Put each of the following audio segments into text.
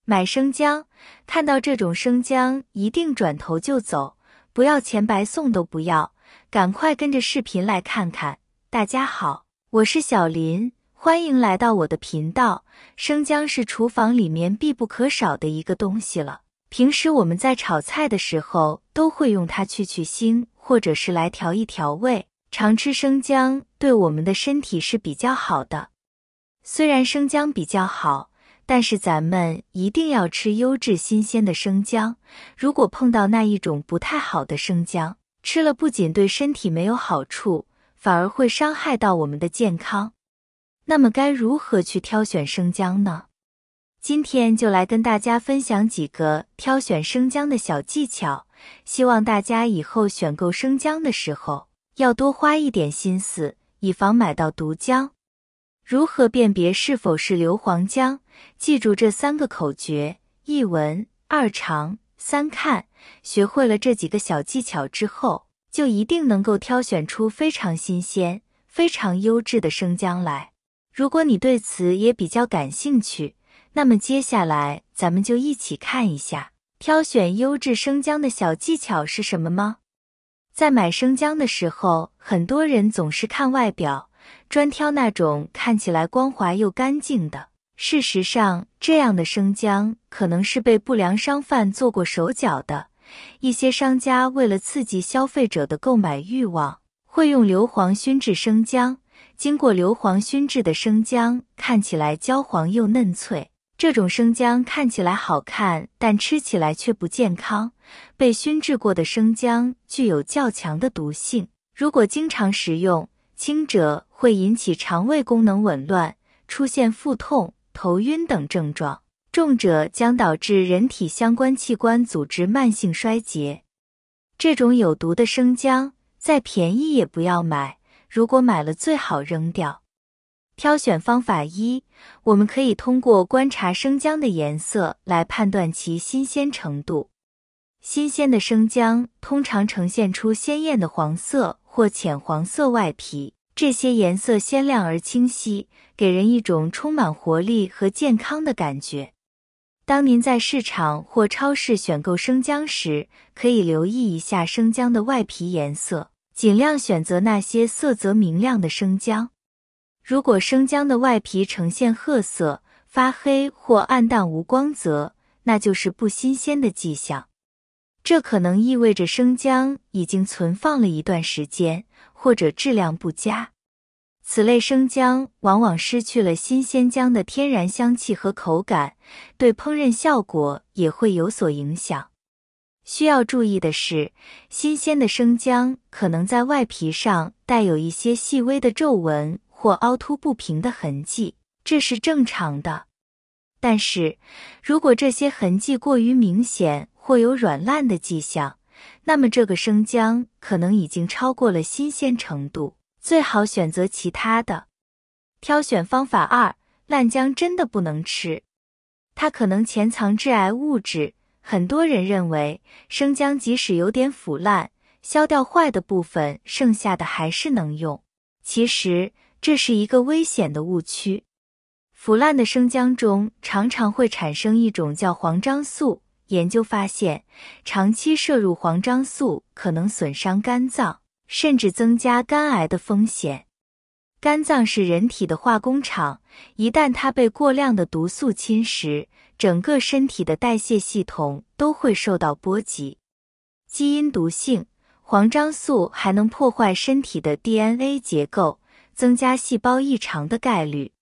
买生姜，看到这种生姜一定转头就走，不要钱白送都不要，赶快跟着视频来看看。大家好，我是小林，欢迎来到我的频道。生姜是厨房里面必不可少的一个东西了，平时我们在炒菜的时候都会用它去腥，或者是来调一调味。常吃生姜对我们的身体是比较好的。虽然生姜比较好，但是咱们一定要吃优质新鲜的生姜。如果碰到那一种不太好的生姜，吃了不仅对身体没有好处，反而会伤害到我们的健康。那么该如何去挑选生姜呢？今天就来跟大家分享几个挑选生姜的小技巧，希望大家以后选购生姜的时候要多花一点心思，以防买到毒姜。如何辨别是否是硫磺姜？记住这3个口诀：1闻、2尝、3看。学会了这几个小技巧之后，就一定能够挑选出非常新鲜、非常优质的生姜来。如果你对此也比较感兴趣，那么接下来咱们就一起看一下挑选优质生姜的小技巧是什么吗？在买生姜的时候，很多人总是看外表，专挑那种看起来光滑又干净的。事实上，这样的生姜可能是被不良商贩做过手脚的。一些商家为了刺激消费者的购买欲望，会用硫磺熏制生姜。经过硫磺熏制的生姜看起来焦黄又嫩脆，这种生姜看起来好看，但吃起来却不健康。被熏制过的生姜具有较强的毒性，如果经常食用，轻者会引起肠胃功能紊乱，出现腹痛、头晕等症状，重者将导致人体相关器官组织慢性衰竭。这种有毒的生姜，再便宜也不要买，如果买了最好扔掉。挑选方法1，我们可以通过观察生姜的颜色来判断其新鲜程度。新鲜的生姜通常呈现出鲜艳的黄色或浅黄色外皮，这些颜色鲜亮而清晰，给人一种充满活力和健康的感觉。当您在市场或超市选购生姜时，可以留意一下生姜的外皮颜色，尽量选择那些色泽明亮的生姜。如果生姜的外皮呈现褐色、发黑或暗淡无光泽，那就是不新鲜的迹象。这可能意味着生姜已经存放了一段时间，或者质量不佳。此类生姜往往失去了新鲜姜的天然香气和口感，对烹饪效果也会有所影响。需要注意的是，新鲜的生姜可能在外皮上带有一些细微的皱纹或凹凸不平的痕迹，这是正常的。但是，如果这些痕迹过于明显或有软烂的迹象，那么这个生姜可能已经超过了新鲜程度，最好选择其他的。挑选方法2，烂姜真的不能吃，它可能潜藏致癌物质。很多人认为生姜即使有点腐烂，削掉坏的部分，剩下的还是能用。其实这是一个危险的误区。腐烂的生姜中常常会产生一种叫黄樟素，研究发现，长期摄入黄樟素可能损伤肝脏，甚至增加肝癌的风险。肝脏是人体的化工厂，一旦它被过量的毒素侵蚀，整个身体的代谢系统都会受到波及。基因毒性，黄樟素还能破坏身体的 DNA 结构，增加细胞异常的概率。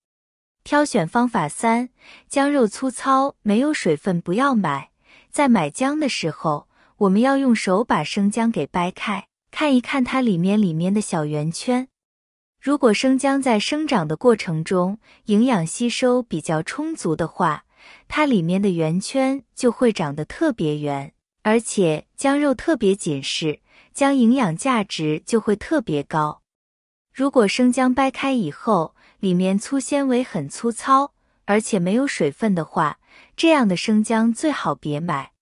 挑选方法3，姜肉粗糙没有水分不要买。在买姜的时候，我们要用手把生姜给掰开，看一看它里面的小圆圈。如果生姜在生长的过程中营养吸收比较充足的话，它里面的圆圈就会长得特别圆，而且姜肉特别紧实，姜营养价值就会特别高。如果生姜掰开以后，里面粗纤维很粗糙，而且没有水分的话，这样的生姜最好别买。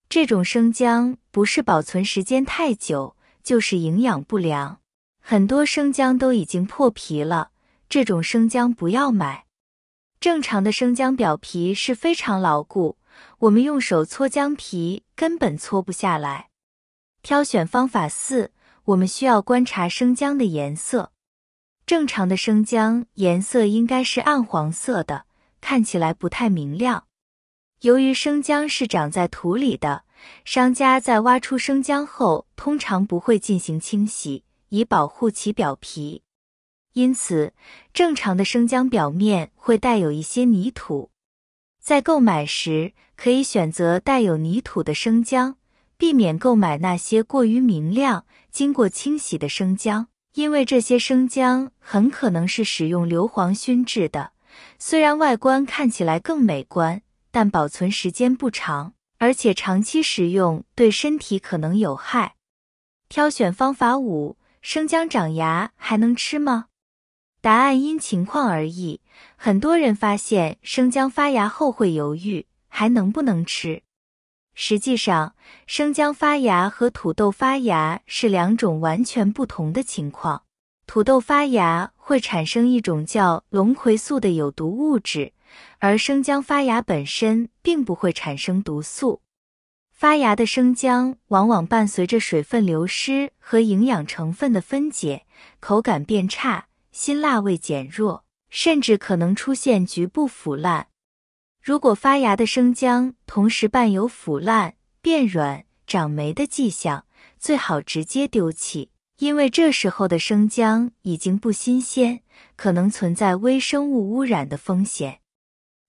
这种生姜不是保存时间太久，就是营养不良。很多生姜都已经破皮了，这种生姜不要买。正常的生姜表皮是非常牢固，我们用手搓姜皮根本搓不下来。挑选方法4，我们需要观察生姜的颜色。正常的生姜颜色应该是暗黄色的，看起来不太明亮。由于生姜是长在土里的，商家在挖出生姜后通常不会进行清洗，以保护其表皮。因此，正常的生姜表面会带有一些泥土。在购买时，可以选择带有泥土的生姜，避免购买那些过于明亮、经过清洗的生姜，因为这些生姜很可能是使用硫磺熏制的，虽然外观看起来更美观，但保存时间不长，而且长期食用对身体可能有害。挑选方法5，生姜长芽还能吃吗？答案因情况而异，很多人发现生姜发芽后会犹豫，还能不能吃？实际上，生姜发芽和土豆发芽是2种完全不同的情况。土豆发芽会产生一种叫龙葵素的有毒物质，而生姜发芽本身并不会产生毒素。发芽的生姜往往伴随着水分流失和营养成分的分解，口感变差，辛辣味减弱，甚至可能出现局部腐烂。如果发芽的生姜同时伴有腐烂、变软、长霉的迹象，最好直接丢弃，因为这时候的生姜已经不新鲜，可能存在微生物污染的风险。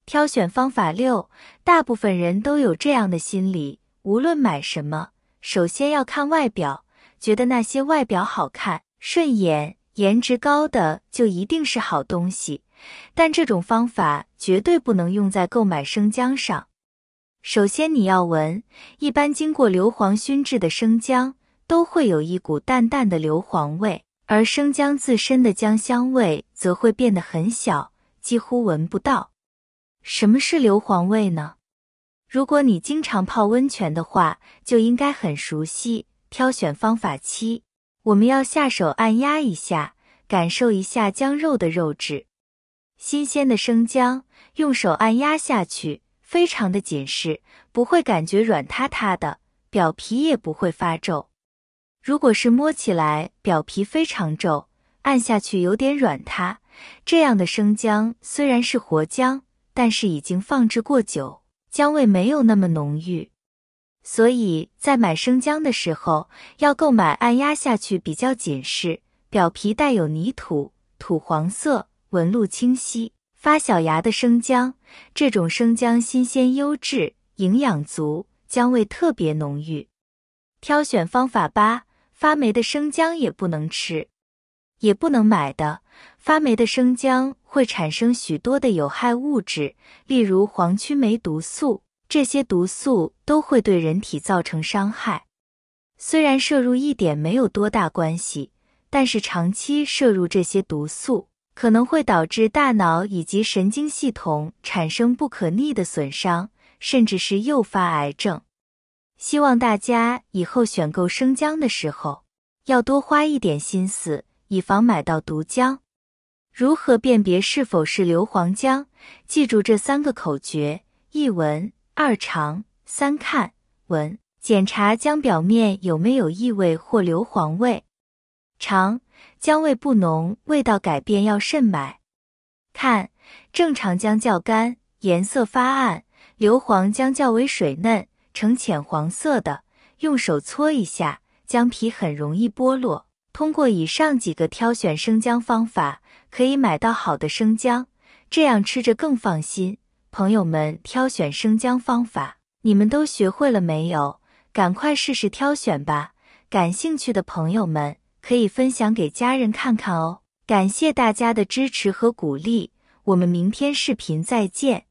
挑选方法6，大部分人都有这样的心理，无论买什么，首先要看外表，觉得那些外表好看、顺眼、颜值高的就一定是好东西，但这种方法绝对不能用在购买生姜上。首先你要闻，一般经过硫磺熏制的生姜都会有一股淡淡的硫磺味，而生姜自身的姜香味则会变得很小，几乎闻不到。什么是硫磺味呢？如果你经常泡温泉的话，就应该很熟悉。挑选方法7，我们要下手按压一下，感受一下姜肉的肉质。新鲜的生姜，用手按压下去，非常的紧实，不会感觉软塌塌的，表皮也不会发皱。如果是摸起来表皮非常皱，按下去有点软塌，这样的生姜虽然是活姜，但是已经放置过久，姜味没有那么浓郁。所以在买生姜的时候，要购买按压下去比较紧实，表皮带有泥土、土黄色、纹路清晰、发小芽的生姜。这种生姜新鲜优质，营养足，姜味特别浓郁。挑选方法8，发霉的生姜也不能吃，也不能买的。发霉的生姜会产生许多的有害物质，例如黄曲霉毒素，这些毒素都会对人体造成伤害。虽然摄入一点没有多大关系，但是长期摄入这些毒素，可能会导致大脑以及神经系统产生不可逆的损伤，甚至是诱发癌症。希望大家以后选购生姜的时候，要多花一点心思，以防买到毒姜。如何辨别是否是硫磺姜？记住这3个口诀：1闻、2尝、3看。闻，检查姜表面有没有异味或硫磺味。尝，姜味不浓，味道改变要慎买。看，正常姜较干，颜色发暗，硫磺姜较为水嫩，呈浅黄色的，用手搓一下，姜皮很容易剥落。通过以上几个挑选生姜方法，可以买到好的生姜，这样吃着更放心。朋友们，挑选生姜方法，你们都学会了没有？赶快试试挑选吧。感兴趣的朋友们，可以分享给家人看看哦。感谢大家的支持和鼓励，我们明天视频再见。